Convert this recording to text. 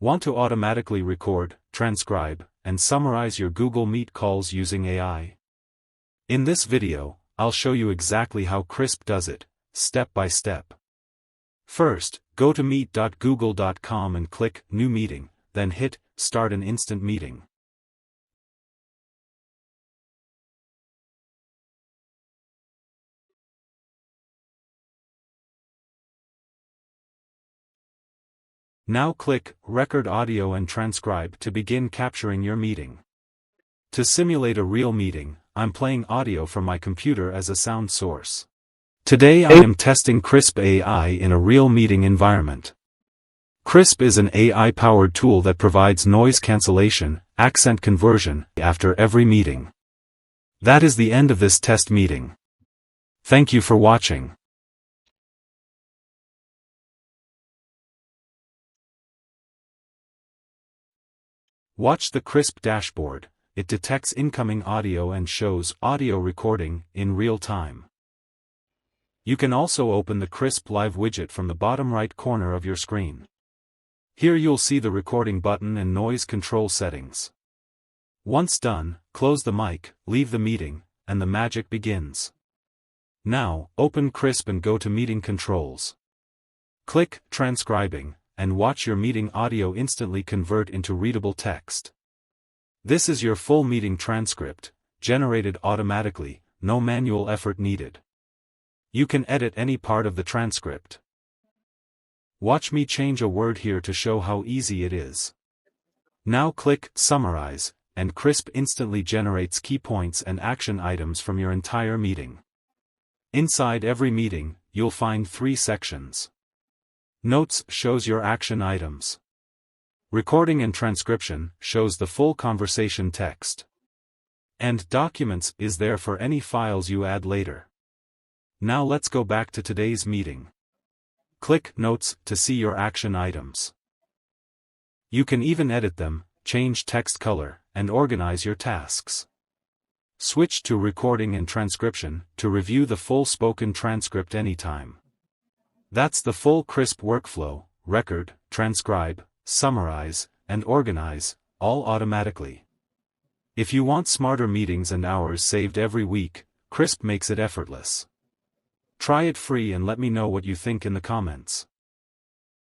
Want to automatically record, transcribe, and summarize your Google Meet calls using AI? In this video, I'll show you exactly how Krisp does it, step by step. First, go to meet.google.com and click New Meeting, then hit Start an instant meeting. Now click Record Audio and Transcribe to begin capturing your meeting. To simulate a real meeting, I'm playing audio from my computer as a sound source. Today I am testing Krisp AI in a real meeting environment. Krisp is an AI-powered tool that provides noise cancellation, accent conversion, after every meeting. That is the end of this test meeting. Thank you for watching. Watch the Krisp dashboard. It detects incoming audio and shows audio recording in real time. You can also open the Krisp Live widget from the bottom right corner of your screen. Here you'll see the recording button and noise control settings. Once done, close the mic, leave the meeting, and the magic begins. Now, open Krisp and go to Meeting Controls. Click Transcribing, and watch your meeting audio instantly convert into readable text. This is your full meeting transcript, generated automatically, no manual effort needed. You can edit any part of the transcript. Watch me change a word here to show how easy it is. Now click Summarize, and Krisp instantly generates key points and action items from your entire meeting. Inside every meeting, you'll find 3 sections. Notes shows your action items. Recording and transcription shows the full conversation text. And Documents is there for any files you add later. Now let's go back to today's meeting. Click Notes to see your action items. You can even edit them, change text color, and organize your tasks. Switch to Recording and Transcription to review the full spoken transcript anytime. That's the full Krisp workflow: record, transcribe, summarize, and organize, all automatically. If you want smarter meetings and hours saved every week, Krisp makes it effortless. Try it free and let me know what you think in the comments.